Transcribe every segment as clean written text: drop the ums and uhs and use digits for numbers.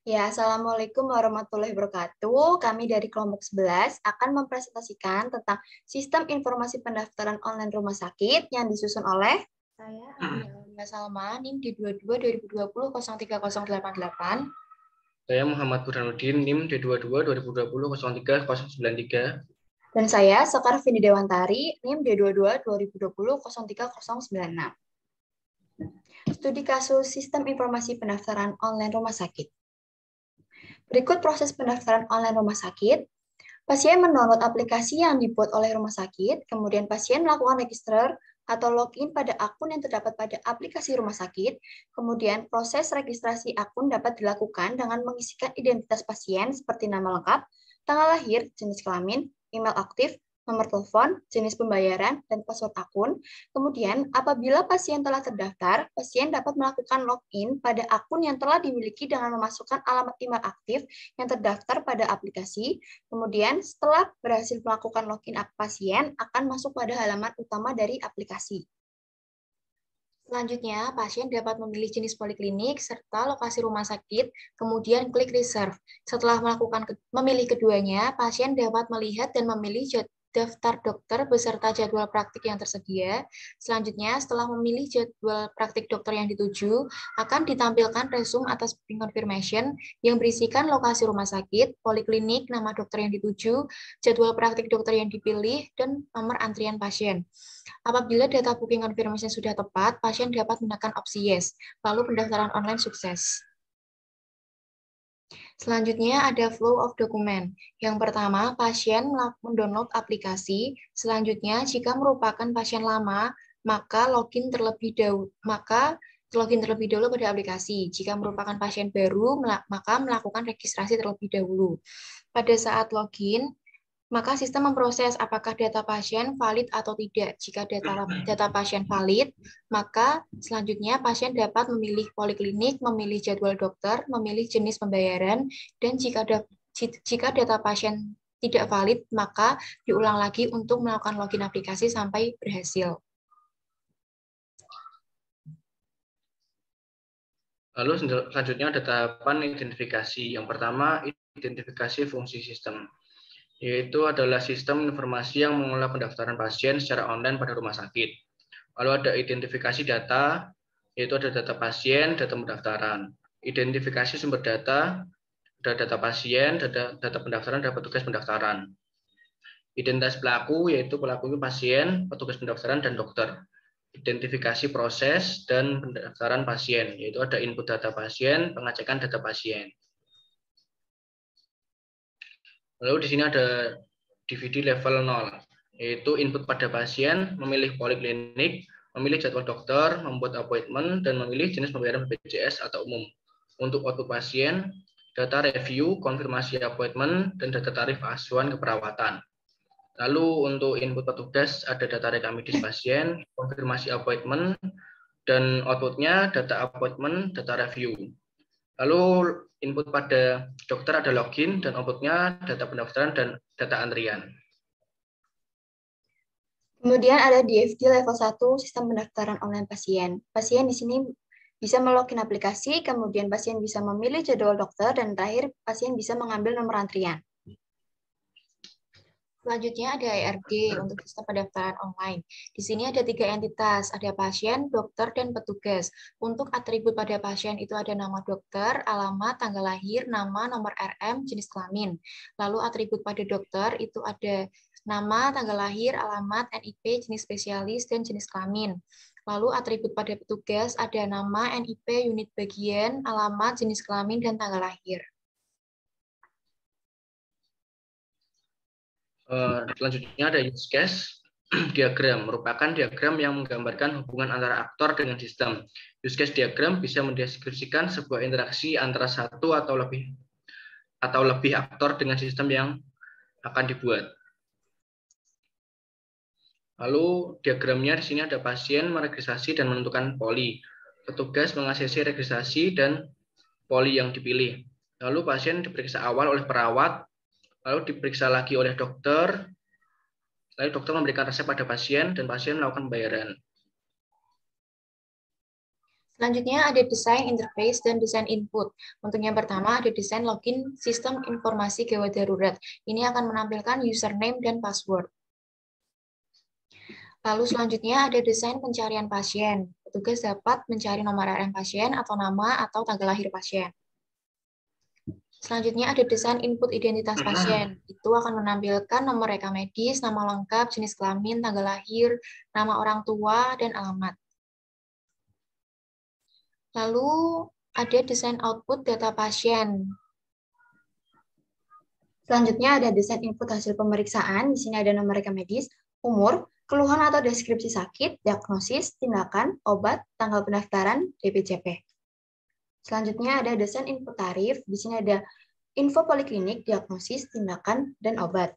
Ya, Assalamualaikum warahmatullahi wabarakatuh. Kami dari kelompok 11 akan mempresentasikan tentang sistem informasi pendaftaran online rumah sakit yang disusun oleh saya, Adi Aulia Salma, NIM D22 2020 030088. Saya Muhammad Burhanuddin, NIM D22 2020 03093. Dan saya Sekar Vindi Dewantari, NIM D22 2020 03096. Studi kasus sistem informasi pendaftaran online rumah sakit. Berikut proses pendaftaran online rumah sakit. Pasien mendownload aplikasi yang dibuat oleh rumah sakit, kemudian pasien melakukan register atau login pada akun yang terdapat pada aplikasi rumah sakit, kemudian proses registrasi akun dapat dilakukan dengan mengisikan identitas pasien seperti nama lengkap, tanggal lahir, jenis kelamin, email aktif, nomor telepon, jenis pembayaran, dan password akun. Kemudian, apabila pasien telah terdaftar, pasien dapat melakukan login pada akun yang telah dimiliki dengan memasukkan alamat email aktif yang terdaftar pada aplikasi. Kemudian, setelah berhasil melakukan login pasien, akan masuk pada halaman utama dari aplikasi. Selanjutnya, pasien dapat memilih jenis poliklinik serta lokasi rumah sakit, kemudian klik reserve. Setelah memilih keduanya, pasien dapat melihat dan memilih daftar dokter beserta jadwal praktik yang tersedia. Selanjutnya, setelah memilih jadwal praktik dokter yang dituju, akan ditampilkan resume atas booking confirmation yang berisikan lokasi rumah sakit, poliklinik, nama dokter yang dituju, jadwal praktik dokter yang dipilih, dan nomor antrian pasien. Apabila data booking confirmation sudah tepat, pasien dapat menekan opsi yes, lalu pendaftaran online sukses. Selanjutnya ada flow of document. Yang pertama, pasien mendownload aplikasi. Selanjutnya, jika merupakan pasien lama, maka login terlebih dahulu pada aplikasi. Jika merupakan pasien baru, maka melakukan registrasi terlebih dahulu. Pada saat login, maka sistem memproses apakah data pasien valid atau tidak. Jika data pasien valid, maka selanjutnya pasien dapat memilih poliklinik, memilih jadwal dokter, memilih jenis pembayaran, dan jika data pasien tidak valid, maka diulang lagi untuk melakukan login aplikasi sampai berhasil. Lalu selanjutnya ada tahapan identifikasi. Yang pertama, identifikasi fungsi sistem, yaitu adalah sistem informasi yang mengelola pendaftaran pasien secara online pada rumah sakit. Lalu ada identifikasi data, yaitu ada data pasien, data pendaftaran. Identifikasi sumber data, ada data pasien, data pendaftaran, dan petugas pendaftaran. Identitas pelaku, yaitu pelaku itu pasien, petugas pendaftaran, dan dokter. Identifikasi proses dan pendaftaran pasien, yaitu ada input data pasien, pengecekan data pasien. Lalu di sini ada DVD level 0, yaitu input pada pasien, memilih poliklinik, memilih jadwal dokter, membuat appointment, dan memilih jenis pembayaran BPJS atau umum. Untuk output pasien, data review, konfirmasi appointment, dan data tarif asuhan keperawatan. Lalu untuk input petugas ada data rekam medis pasien, konfirmasi appointment, dan outputnya data appointment, data review. Lalu input pada dokter ada login dan outputnya data pendaftaran dan data antrian. Kemudian ada DFD level 1 sistem pendaftaran online pasien. Pasien di sini bisa melogin aplikasi, kemudian pasien bisa memilih jadwal dokter, dan terakhir pasien bisa mengambil nomor antrian. Selanjutnya ada ERD untuk sistem pendaftaran online. Di sini ada 3 entitas, ada pasien, dokter, dan petugas. Untuk atribut pada pasien itu ada nama dokter, alamat, tanggal lahir, nama, nomor RM, jenis kelamin. Lalu atribut pada dokter itu ada nama, tanggal lahir, alamat, NIP, jenis spesialis, dan jenis kelamin. Lalu atribut pada petugas ada nama, NIP, unit bagian, alamat, jenis kelamin, dan tanggal lahir. Selanjutnya ada use case diagram, merupakan diagram yang menggambarkan hubungan antara aktor dengan sistem. Use case diagram bisa mendeskripsikan sebuah interaksi antara satu atau lebih aktor dengan sistem yang akan dibuat. Lalu diagramnya di sini ada pasien meregistrasi dan menentukan poli, petugas mengaksesi registrasi dan poli yang dipilih. Lalu pasien diperiksa awal oleh perawat, lalu diperiksa lagi oleh dokter, lalu dokter memberikan resep pada pasien dan pasien melakukan pembayaran. Selanjutnya ada desain interface dan desain input. Untuk yang pertama ada desain login sistem informasi gawat darurat. Ini akan menampilkan username dan password. Lalu selanjutnya ada desain pencarian pasien. Petugas dapat mencari nomor RM pasien atau nama atau tanggal lahir pasien. Selanjutnya ada desain input identitas pasien. Itu akan menampilkan nomor rekam medis, nama lengkap, jenis kelamin, tanggal lahir, nama orang tua, dan alamat. Lalu ada desain output data pasien. Selanjutnya ada desain input hasil pemeriksaan. Di sini ada nomor rekam medis, umur, keluhan atau deskripsi sakit, diagnosis, tindakan, obat, tanggal pendaftaran, DPJP. Selanjutnya ada desain input tarif. Di sini ada info poliklinik, diagnosis, tindakan, dan obat.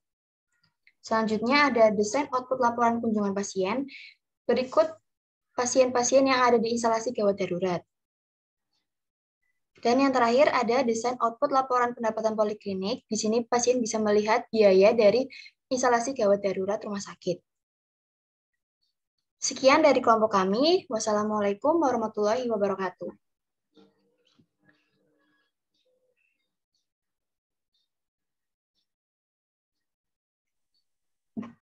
Selanjutnya ada desain output laporan kunjungan pasien. Berikut pasien-pasien yang ada di instalasi gawat darurat. Dan yang terakhir ada desain output laporan pendapatan poliklinik. Di sini pasien bisa melihat biaya dari instalasi gawat darurat rumah sakit. Sekian dari kelompok kami. Wassalamualaikum warahmatullahi wabarakatuh.